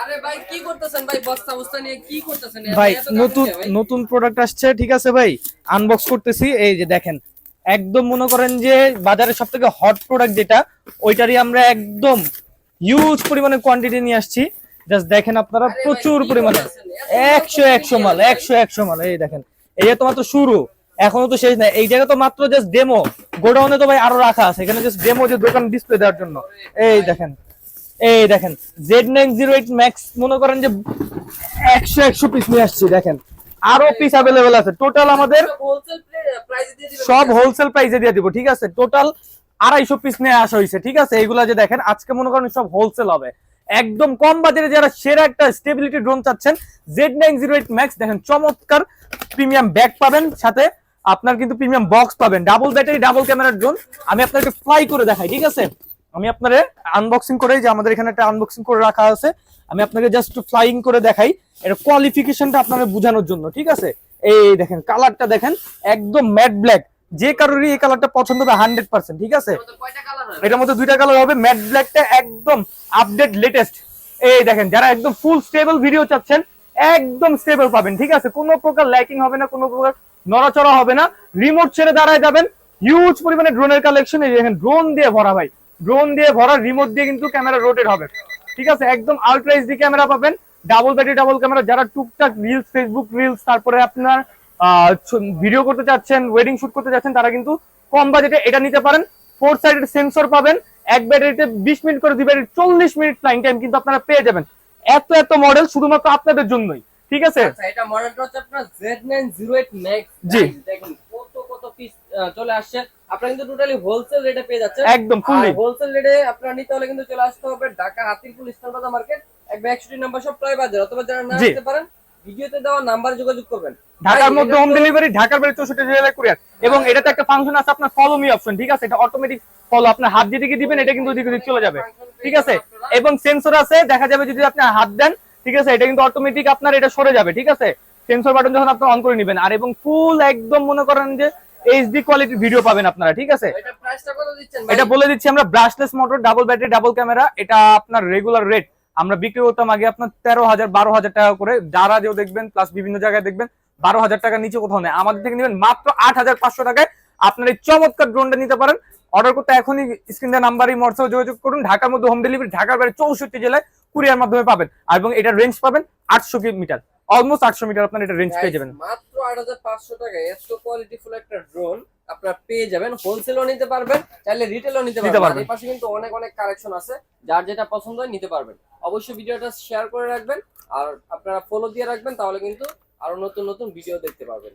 আরে ভাই কি করতেছেন ভাই, বস্তা বস্তা নিয়ে কি করতেছেন ভাই এত নতুন ভাই? নতুন প্রোডাক্ট আসছে, ঠিক আছে ভাই, আনবক্স করতেছি। এই যে দেখেন, একদম মনে করেন যে বাজারে সব থেকে হট প্রোডাক্ট যেটা, ওইটারই আমরা একদম হিউজ পরিমাণে কোয়ান্টিটি নিয়ে আসছি। জাস্ট দেখেন আপনারা, আরে ভাই প্রচুর কি পরিমাণে করতেছেন এত একশো মাল একশো করতেছেন মাল, কেন ভাই? 100 মাল। এই দেখেন, এই তো মাত্র শুরু, এখনো তো শেষ নাই। এই জায়গা তো মাত্র জাস্ট ডেমো, গোডাউনে তো ভাই আরো রাখা আছে, এখানে জাস্ট ডেমো, যে দোকান ডিসপ্লে দেওয়ার জন্য। এই ভাই দেখেন, এই দেখেন, Z908 ম্যাক্স মনে করেন যে 100 পিস নিয়ে আসছি। দেখেন আরো পিস অ্যাভেলেবেল আছে। টোটাল আমাদের হোলসেল প্রাইসে দিয়ে দিবেন সব নাকি? হোলসেল প্রাইসে দিয়ে দিব, ঠিক আছে। টোটাল 250 পিস নিয়ে আসা হয়েছে, ঠিক আছে। এইগুলা যে দেখেন, আজকে মনে করেন সব হোলসেল হবে, একদম কম বাজারে। যারা সেরা একটা স্টেবিলিটি ড্রোন চাচ্ছেন, Z908 ম্যাক্স দেখেন, চমৎকার প্রিমিয়াম ব্যাগ পাবেন, সাথে আপনার কিন্তু প্রিমিয়াম বক্স পাবেন, ডাবল ব্যাটারি ডাবল ক্যামেরার ড্রোন। আমি আপনাকে ফ্লাই করে দেখাই, ঠিক আছে। আমি আপনারে আনবক্সিং করে, যে আমাদের এখানে একটা আনবক্সিং করে রাখা আছে, আমি আপনাকে জাস্ট ফ্লাইং করে দেখাই, এটা কোয়ালিফিকেশনটা আপনাদের বোঝানোর জন্য, ঠিক আছে। এই দেখেন, কালারটা দেখেন, একদম ম্যাট ব্ল্যাক। যে কারোরই এই কালারটা পছন্দ হবে 100%, ঠিক আছে। আমাদের কয়টা কালার হয়? এটার মধ্যে দুইটা কালার হবে, ম্যাট ব্ল্যাকটা একদম আপডেট লেটেস্ট। এই দেখেন, যারা একদম ফুল স্টেবল ভিডিও চাচ্ছেন, একদম স্টেবল পাবেন, ঠিক আছে। কোনো প্রকার ল্যাকিং হবে না, কোনো প্রকার নড়াচড়া হবে না। রিমোট ছেড়ে দাঁড়ায় যাবেন, হিউজ পরিমাণে ড্রোনের কালেকশন। এই দেখেন, ড্রোন দিয়ে ভরা ভাই, ড্রোন দিয়ে ভরা, রিমোট দিয়ে কিন্তু ক্যামেরা রোটেট হবে, ঠিক আছে। একদম আলট্রা এইচডি ক্যামেরা পাবেন, ডাবল ব্যাটারি ডাবল ক্যামেরা। যারা টুকটাক রিলস, ফেসবুক রিলস, তারপরে আপনার ভিডিও করতে চাচ্ছেন, ওয়েডিং শুট করতে চাচ্ছেন, তারা কিন্তু কম বাজেটে এটা নিতে পারেন। 4 সাইডেড সেন্সর পাবেন, এক ব্যাটারিতে 20 মিনিট করে, 2 ব্যাটারি 40 মিনিট ফ্লাইং টাইম কিন্তু আপনারা পেয়ে যাবেন। এত এত মডেল শুধুমাত্র আপনাদের জন্যই, ঠিক আছে। আচ্ছা, এটা মডেলটা হচ্ছে আপনার Z908 Max। জি। দেখেন কত কত পিস চলে আসছে। আপনারা কিন্তু টোটালি হোলসেল রেটে পেয়ে যাচ্ছেন। একদম ফুললি হোলসেল রেটে আপনারা নিতে হলে কিন্তু চলে আসতে হবে ঢাকা হাতিরপুল ইস্টার্ন বাজার মার্কেট, 161 নাম্বার সব প্রায় বাজার। অথবা যারা না জি। আসতে পারেন, ভিডিওতে দেওয়া নাম্বারে যোগাযোগ করবেন। ঢাকার ভাই, মধ্যে এটা হোম তো- ডেলিভারি, ঢাকার বাইরে 64 জেলায় কুরিয়ার। এবং এটাতে একটা ফাংশন আছে আপনার ফলো মি অপশন, ঠিক আছে। এটা অটোমেটিক ফলো, আপনার হাত যেদিকে দিবেন এটা কিন্তু ওদিকে চলে যাবে, ঠিক আছে। এবং সেন্সর আছে, দেখা যাবে যদি আপনি হাত দেন, ঠিক আছে, এটা কিন্তু অটোমেটিক আপনার এটা সরে যাবে, ঠিক আছে। সেন্সর বাটন যখন আপনি অন করে নেবেন, আর এবং ফুল একদম মনে করেন যে এইচডি কোয়ালিটির ভিডিও পাবেন আপনারা, ঠিক আছে। এটা প্রাইসটা কত দিচ্ছেন ভাই? এটা বলে দিচ্ছি আমরা, brushless motor, double battery double camera. এটা আপনার রেগুলার রেট আমরা বিক্রি করতাম আগে আপনার 13,000 12,000 টাকা করে। যারা যেও দেখবেন, প্লাস বিভিন্ন জায়গায় দেখবেন 12,000 টাকার নিচে কোথাও নেই। আমাদের থেকে নেবেন মাত্র 8,500 টাকায়। আপনার এই চমৎকার ড্রোনটা নিতে পারেন। অর্ডার করতে এখনই স্ক্রিন দেওয়া নাম্বারই হোয়াটসঅ্যাপে যোগাযোগ করুন। ঢাকার মধ্যে হোম ডেলিভারি, ঢাকার বাইরে 64 জেলায় কুরিয়ার মাধ্যমে পাবেন। আর এবং এটা রেঞ্জ পাবেন 800 মিটার, অলমোস্ট 800 মিটার আপনার এটা রেঞ্জ পেয়ে যাবেন। মাত্র 8,500 টাকায় এত কোয়ালিটিফুল একটা ড্রোন আপনারা পেয়ে যাবেন। হোলসেলও নিতে পারবেন, চাইলে রিটেলও নিতে পারবেন। এর পাশে কিন্তু অনেক অনেক কালেকশন আছে, যার যেটা পছন্দ হয় নিতে পারবেন। অবশ্যই ভিডিওটা শেয়ার করে রাখবেন আর আপনারা ফলো দিয়ে রাখবেন, তাহলে কিন্তু আরো নতুন নতুন ভিডিও দেখতে পারবেন।